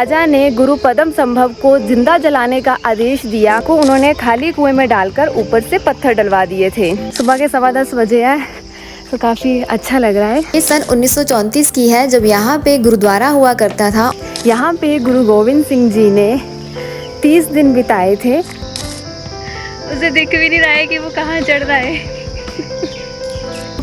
राजा ने गुरु पद्म संभव को जिंदा जलाने का आदेश दिया को उन्होंने खाली कुएं में डालकर ऊपर से पत्थर डलवा दिए थे। सुबह के 10:15 बजे है तो काफ़ी अच्छा लग रहा है। ये सन 1934 की है जब यहाँ पे गुरुद्वारा हुआ करता था। यहाँ पे गुरु गोविंद सिंह जी ने 30 दिन बिताए थे। उसे दिख भी नहीं रहा है कि वो कहाँ चढ़ रहा है।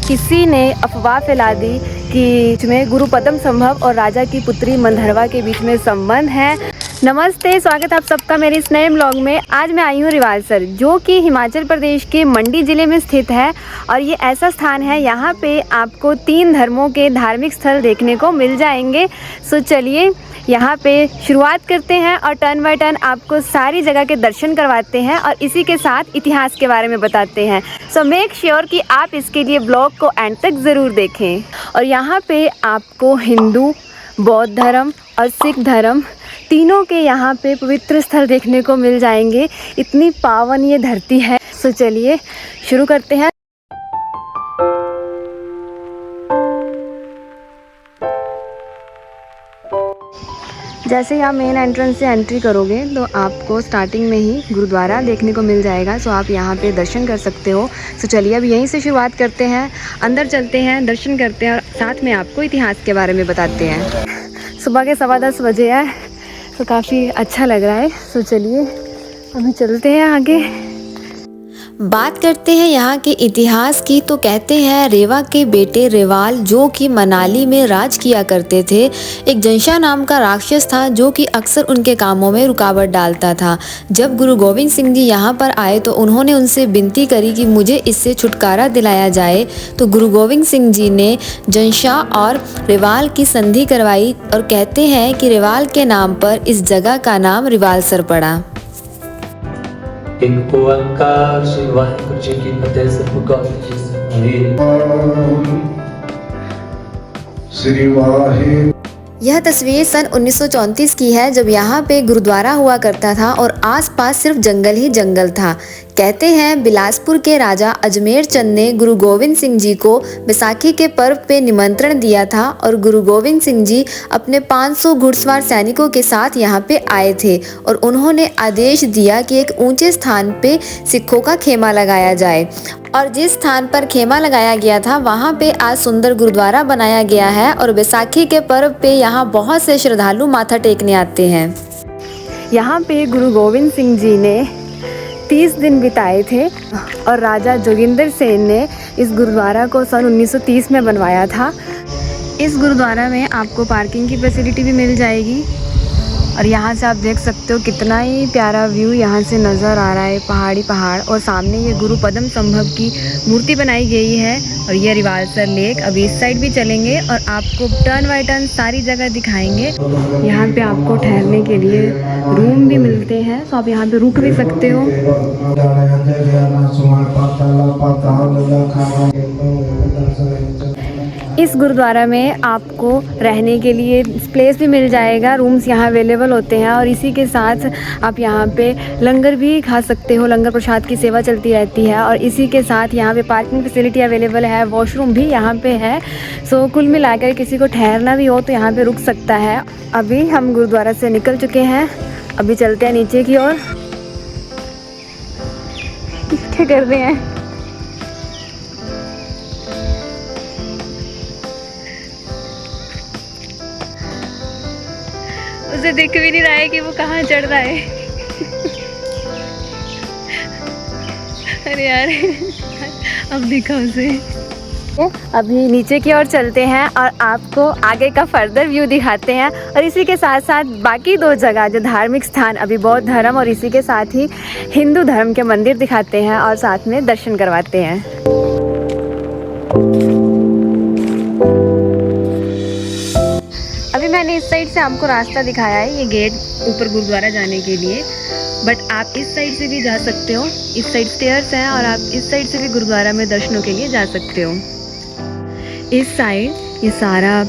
किसी ने अफवाह फैला दी कि इसमें गुरु पद्म संभव और राजा की पुत्री मंधरवा के बीच में संबंध है। नमस्ते, स्वागत है आप सबका मेरे इस नए ब्लॉग में। आज मैं आई हूँ रिवालसर, जो कि हिमाचल प्रदेश के मंडी ज़िले में स्थित है। और ये ऐसा स्थान है, यहाँ पे आपको 3 धर्मों के धार्मिक स्थल देखने को मिल जाएंगे। सो चलिए यहाँ पे शुरुआत करते हैं और टर्न बाय टर्न आपको सारी जगह के दर्शन करवाते हैं और इसी के साथ इतिहास के बारे में बताते हैं। सो मेक श्योर कि आप इसके लिए ब्लॉग को एंड तक ज़रूर देखें। और यहाँ पे आपको हिंदू, बौद्ध धर्म और सिख धर्म तीनों के यहाँ पे पवित्र स्थल देखने को मिल जाएंगे। इतनी पावन ये धरती है। सो चलिए शुरू करते हैं। जैसे ही आप मेन एंट्रेंस से एंट्री करोगे तो आपको स्टार्टिंग में ही गुरुद्वारा देखने को मिल जाएगा। सो आप यहाँ पे दर्शन कर सकते हो। सो चलिए अब यहीं से शुरुआत करते हैं, अंदर चलते हैं, दर्शन करते हैं और साथ में आपको इतिहास के बारे में बताते हैं। सुबह के 10:15 बजे है तो काफ़ी अच्छा लग रहा है। सो चलिए अभी चलते हैं आगे। बात करते हैं यहाँ के इतिहास की तो कहते हैं रेवा के बेटे रेवाल जो कि मनाली में राज किया करते थे, एक जंशा नाम का राक्षस था जो कि अक्सर उनके कामों में रुकावट डालता था। जब गुरु गोविंद सिंह जी यहाँ पर आए तो उन्होंने उनसे विनती करी कि मुझे इससे छुटकारा दिलाया जाए। तो गुरु गोविंद सिंह जी ने जंशा और रेवाल की संधि करवाई और कहते हैं कि रेवाल के नाम पर इस जगह का नाम रिवालसर पड़ा। एक ओंकार श्री वाहिगुरु जी की फतेह से पुकार श्री वाहिगुरु। यह तस्वीर सन 1934 की है जब यहाँ पे गुरुद्वारा हुआ करता था और आसपास सिर्फ जंगल ही जंगल था। कहते हैं बिलासपुर के राजा अजमेर चंद ने गुरु गोविंद सिंह जी को बैसाखी के पर्व पे निमंत्रण दिया था और गुरु गोविंद सिंह जी अपने 500 घुड़सवार सैनिकों के साथ यहाँ पे आए थे और उन्होंने आदेश दिया कि एक ऊंचे स्थान पे सिखों का खेमा लगाया जाए। और जिस स्थान पर खेमा लगाया गया था वहाँ पे आज सुंदर गुरुद्वारा बनाया गया है और बैसाखी के पर्व पे यहाँ बहुत से श्रद्धालु माथा टेकने आते हैं। यहाँ पे गुरु गोविंद सिंह जी ने 30 दिन बिताए थे और राजा जोगिंदर सेन ने इस गुरुद्वारा को सन 1930 में बनवाया था। इस गुरुद्वारा में आपको पार्किंग की फैसिलिटी भी मिल जाएगी और यहाँ से आप देख सकते हो कितना ही प्यारा व्यू यहाँ से नज़र आ रहा है, पहाड़ और सामने ये गुरु पद्म संभव की मूर्ति बनाई गई है। और ये रिवालसर लेक। अभी इस साइड भी चलेंगे और आपको टर्न बाय टर्न सारी जगह दिखाएंगे। यहाँ पे आपको ठहरने के लिए रूम भी मिलते हैं, तो आप यहाँ पे रुक भी सकते हो। इस गुरुद्वारा में आपको रहने के लिए प्लेस भी मिल जाएगा, रूम्स यहाँ अवेलेबल होते हैं और इसी के साथ आप यहाँ पे लंगर भी खा सकते हो। लंगर प्रसाद की सेवा चलती रहती है और इसी के साथ यहाँ पे पार्किंग फैसिलिटी अवेलेबल है, वॉशरूम भी यहाँ पे है। सो कुल मिलाकर किसी को ठहरना भी हो तो यहाँ पे रुक सकता है। अभी हम गुरुद्वारा से निकल चुके हैं, अभी चलते हैं नीचे की ओर। क्या कर रहे हैं? उसे दिख भी नहीं रहा है कि वो कहाँ चढ़ रहा है। अरे यार अब दिखा उसे। अभी नीचे की ओर चलते हैं और आपको आगे का फर्दर व्यू दिखाते हैं और इसी के साथ साथ बाकी 2 जगह जो धार्मिक स्थान, अभी बौद्ध धर्म और इसी के साथ ही हिंदू धर्म के मंदिर दिखाते हैं और साथ में दर्शन करवाते हैं। अभी मैंने इस साइड से आपको रास्ता दिखाया है, ये गेट ऊपर गुरुद्वारा जाने के लिए, बट आप इस साइड से भी जा सकते हो। इस साइड स्टेयर्स हैं और आप इस साइड से भी गुरुद्वारा में दर्शनों के लिए जा सकते हो। इस साइड ये सारा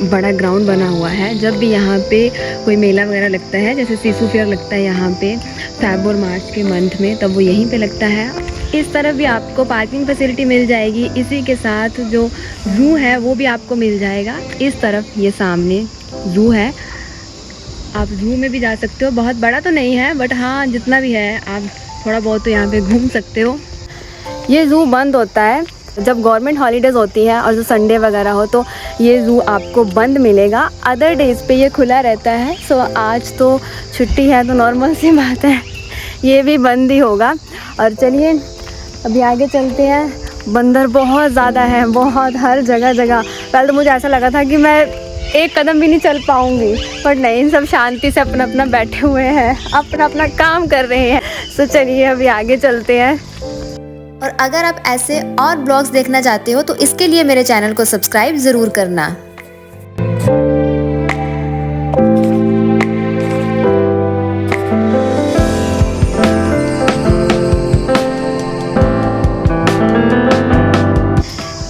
बड़ा ग्राउंड बना हुआ है। जब भी यहाँ पे कोई मेला वगैरह लगता है, जैसे सीसू फेयर लगता है यहाँ पे फेब और मार्च के मंथ में, तब वो यहीं पे लगता है। इस तरफ भी आपको पार्किंग फैसिलिटी मिल जाएगी, इसी के साथ जो ज़ू है वो भी आपको मिल जाएगा। इस तरफ ये सामने ज़ू है, आप जू में भी जा सकते हो, बहुत बड़ा तो नहीं है बट हाँ जितना भी है आप थोड़ा बहुत तो यहाँ पे घूम सकते हो। ये ज़ू बंद होता है जब गवर्नमेंट हॉलीडेज़ होती है और जो संडे वगैरह हो तो ये ज़ू आपको बंद मिलेगा। अदर डेज़ पे ये खुला रहता है। सो आज तो छुट्टी है तो नॉर्मल सी बात है ये भी बंद ही होगा। और चलिए अभी आगे चलते हैं। बंदर बहुत ज़्यादा है, बहुत, हर जगह जगह। पहले तो मुझे ऐसा लगा था कि मैं एक कदम भी नहीं चल पाऊँगी, पर नहीं, सब शांति से अपना अपना बैठे हुए हैं, अपना अपना काम कर रहे हैं। तो चलिए अभी आगे चलते हैं। और अगर आप ऐसे और ब्लॉग्स देखना चाहते हो तो इसके लिए मेरे चैनल को सब्सक्राइब ज़रूर करना।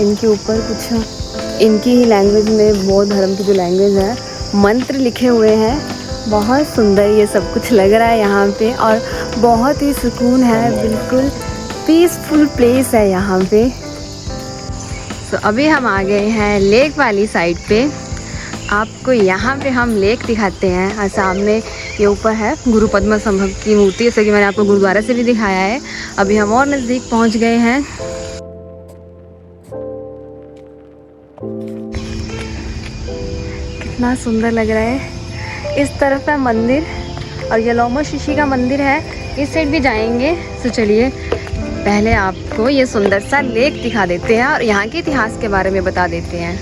इनके ऊपर कुछ इनकी ही लैंग्वेज में, बौद्ध धर्म की जो लैंग्वेज है, मंत्र लिखे हुए हैं। बहुत सुंदर ये सब कुछ लग रहा है यहाँ पे और बहुत ही सुकून है, बिल्कुल पीसफुल प्लेस है यहाँ पे। तो अभी हम आ गए हैं लेक वाली साइड पे। आपको यहाँ पे हम लेक दिखाते हैं और सामने ये ऊपर है गुरु पद्म संभव की मूर्ति, जैसे कि मैंने आपको गुरुद्वारा से भी दिखाया है। अभी हम और नज़दीक पहुँच गए हैं। कितना सुंदर लग रहा है। इस तरफ है मंदिर और ये लोमश ऋषि का मंदिर है, इस साइड भी जाएंगे। तो चलिए पहले आपको ये सुंदर सा लेक दिखा देते हैं और यहाँ के इतिहास के बारे में बता देते हैं।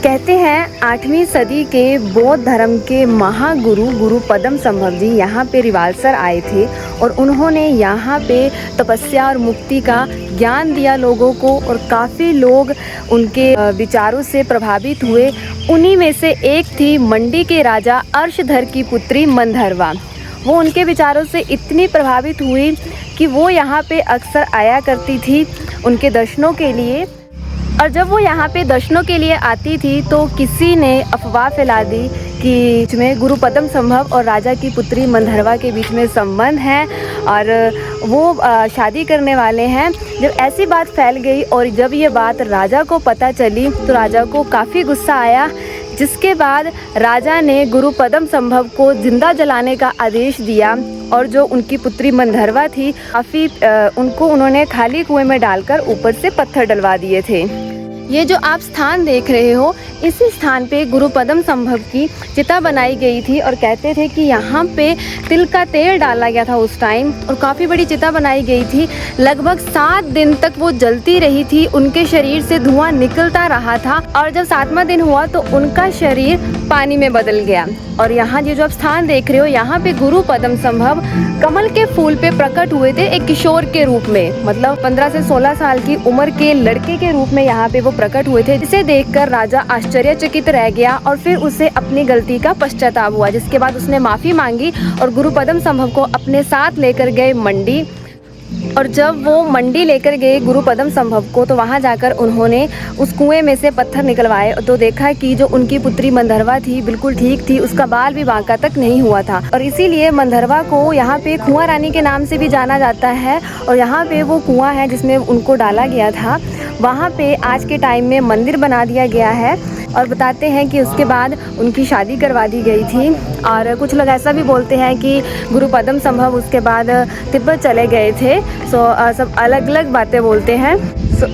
कहते हैं 8वीं सदी के बौद्ध धर्म के महागुरु गुरु पद्म संभव जी यहाँ पे रिवालसर आए थे और उन्होंने यहाँ पे तपस्या और मुक्ति का ज्ञान दिया लोगों को और काफ़ी लोग उनके विचारों से प्रभावित हुए। उन्हीं में से एक थी मंडी के राजा अर्शधर की पुत्री मंधरवा। वो उनके विचारों से इतनी प्रभावित हुई कि वो यहाँ पे अक्सर आया करती थी उनके दर्शनों के लिए। और जब वो यहाँ पे दर्शनों के लिए आती थी तो किसी ने अफवाह फैला दी कि इसमें गुरु पद्म संभव और राजा की पुत्री मंधरवा के बीच में संबंध है और वो शादी करने वाले हैं। जब ऐसी बात फैल गई और जब ये बात राजा को पता चली तो राजा को काफ़ी गुस्सा आया, जिसके बाद राजा ने गुरु पद्म संभव को जिंदा जलाने का आदेश दिया और जो उनकी पुत्री मंधरवा थी काफ़ी उनको उन्होंने खाली कुएं में डालकर ऊपर से पत्थर डलवा दिए थे। ये जो आप स्थान देख रहे हो, इसी स्थान पे गुरु पद्म संभव की चिता बनाई गई थी और कहते थे कि यहाँ पे तिल का तेल डाला गया था उस टाइम और काफ़ी बड़ी चिता बनाई गई थी। लगभग 7 दिन तक वो जलती रही थी, उनके शरीर से धुआं निकलता रहा था और जब 7वां दिन हुआ तो उनका शरीर पानी में बदल गया। और यहाँ ये जो आप स्थान देख रहे हो, यहाँ पे गुरु पद्म संभव कमल के फूल पे प्रकट हुए थे एक किशोर के रूप में, मतलब 15 से 16 साल की उम्र के लड़के के रूप में यहाँ पे वो प्रकट हुए थे, जिसे देखकर राजा आश्चर्यचकित रह गया और फिर उसे अपनी गलती का पश्चाताप हुआ, जिसके बाद उसने माफ़ी मांगी और गुरु पद्म संभव को अपने साथ लेकर गए मंडी। और जब वो मंडी लेकर गए गुरु पद्म संभव को तो वहाँ जाकर उन्होंने उस कुएं में से पत्थर निकलवाए तो देखा कि जो उनकी पुत्री मंधरवा थी बिल्कुल ठीक थी, उसका बाल भी बांका तक नहीं हुआ था और इसीलिए मंधरवा को यहाँ पे कुआं रानी के नाम से भी जाना जाता है। और यहाँ पे वो कुआं है जिसमें उनको डाला गया था, वहाँ पे आज के टाइम में मंदिर बना दिया गया है और बताते हैं कि उसके बाद उनकी शादी करवा दी गई थी। और कुछ लोग ऐसा भी बोलते हैं कि गुरु पद्म संभव उसके बाद तिब्बत चले गए थे। सब अलग अलग बातें बोलते हैं।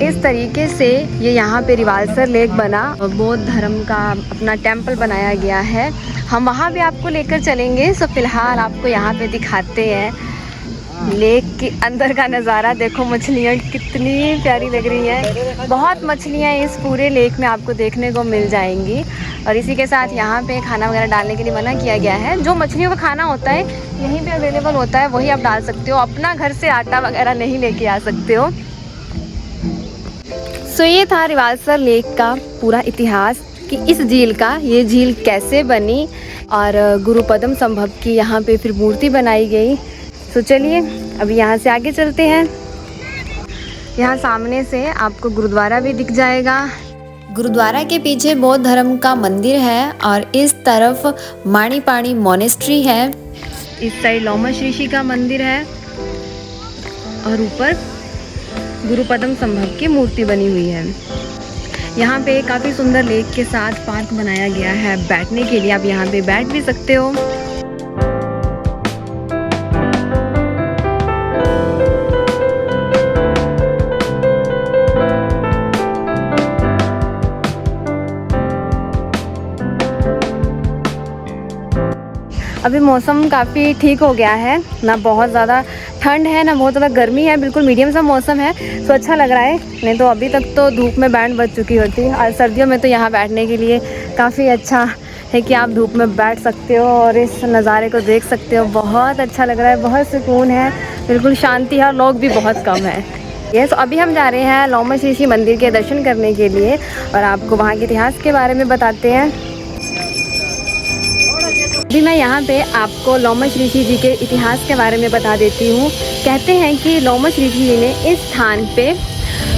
इस तरीके से ये यहाँ पे रिवालसर लेक बना और बौद्ध धर्म का अपना टेम्पल बनाया गया है। हम वहाँ भी आपको लेकर चलेंगे। फ़िलहाल आपको यहाँ पे दिखाते हैं लेक के अंदर का नज़ारा। देखो मछलियाँ कितनी प्यारी लग रही हैं। बहुत मछलियाँ इस पूरे लेक में आपको देखने को मिल जाएंगी। और इसी के साथ यहाँ पे खाना वगैरह डालने के लिए मना किया गया है। जो मछलियों का खाना होता है यहीं पे अवेलेबल होता है, वही आप डाल सकते हो। अपना घर से आटा वगैरह नहीं लेके आ सकते हो। ये था रिवालसर लेक का पूरा इतिहास कि इस झील का, ये झील कैसे बनी और गुरु पद्म संभव की यहाँ पे फिर मूर्ति बनाई गई। चलिए अभी यहाँ से आगे चलते हैं। यहाँ सामने से आपको गुरुद्वारा भी दिख जाएगा। गुरुद्वारा के पीछे बौद्ध धर्म का मंदिर है और इस तरफ माणिपाणी मोनेस्ट्री है। इस साइड लोमश ऋषि का मंदिर है और ऊपर गुरु पद्म संभव की मूर्ति बनी हुई है। यहाँ पे काफ़ी सुंदर लेक के साथ पार्क बनाया गया है बैठने के लिए, आप यहाँ पे बैठ भी सकते हो। अभी मौसम काफ़ी ठीक हो गया है, ना बहुत ज़्यादा ठंड है ना बहुत ज़्यादा गर्मी है, बिल्कुल मीडियम सा मौसम है, तो अच्छा लग रहा है। नहीं तो अभी तक तो धूप में बैंड बज चुकी होती। और सर्दियों में तो यहाँ बैठने के लिए काफ़ी अच्छा है कि आप धूप में बैठ सकते हो और इस नज़ारे को देख सकते हो। बहुत अच्छा लग रहा है, बहुत सुकून है, बिल्कुल शांति है और लोग भी बहुत कम है। तो अभी हम जा रहे हैं लोमश ऋषि मंदिर के दर्शन करने के लिए और आपको वहाँ के इतिहास के बारे में बताते हैं। अभी मैं यहाँ पे आपको लोमश ऋषि जी के इतिहास के बारे में बता देती हूँ। कहते हैं कि लोमश ऋषि जी ने इस स्थान पे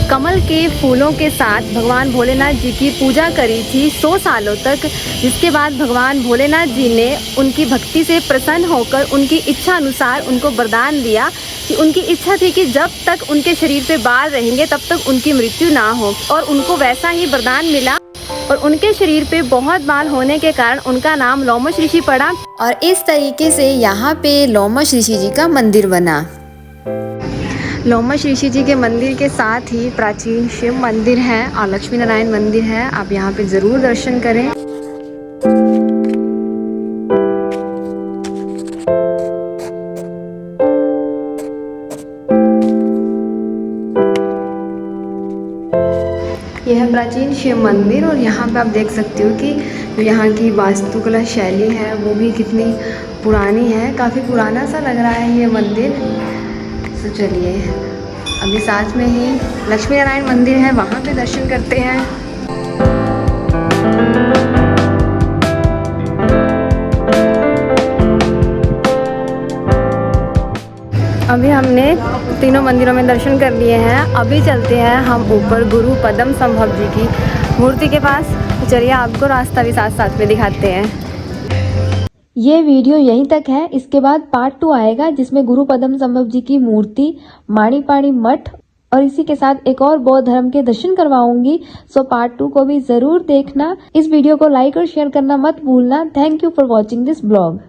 कमल के फूलों के साथ भगवान भोलेनाथ जी की पूजा करी थी 100 सालों तक, जिसके बाद भगवान भोलेनाथ जी ने उनकी भक्ति से प्रसन्न होकर उनकी इच्छा अनुसार उनको वरदान दिया कि उनकी इच्छा थी कि जब तक उनके शरीर पे बाल रहेंगे तब तक उनकी मृत्यु ना हो, और उनको वैसा ही वरदान मिला और उनके शरीर पे बहुत बाल होने के कारण उनका नाम लोमश ऋषि पड़ा। और इस तरीके से यहाँ पे लोमश ऋषि जी का मंदिर बना। लोमश ऋषि जी के मंदिर के साथ ही प्राचीन शिव मंदिर है और लक्ष्मी नारायण मंदिर है, आप यहाँ पे ज़रूर दर्शन करें। यह है प्राचीन शिव मंदिर और यहाँ पे आप देख सकते हो कि जो यहाँ की वास्तुकला शैली है वो भी कितनी पुरानी है, काफ़ी पुराना सा लग रहा है ये मंदिर। तो चलिए अभी साथ में ही लक्ष्मी नारायण मंदिर है, वहाँ पे दर्शन करते हैं। अभी हमने तीनों मंदिरों में दर्शन कर लिए हैं। अभी चलते हैं हम ऊपर गुरु पद्म संभव जी की मूर्ति के पास। तो चलिए आपको रास्ता भी साथ साथ में दिखाते हैं। ये वीडियो यहीं तक है, इसके बाद पार्ट 2 आएगा जिसमें गुरु पद्म संभव जी की मूर्ति, माणिपाणी मठ और इसी के साथ एक और बौद्ध धर्म के दर्शन करवाऊंगी। सो पार्ट 2 को भी जरूर देखना। इस वीडियो को लाइक और शेयर करना मत भूलना। Thank you for watching this blog.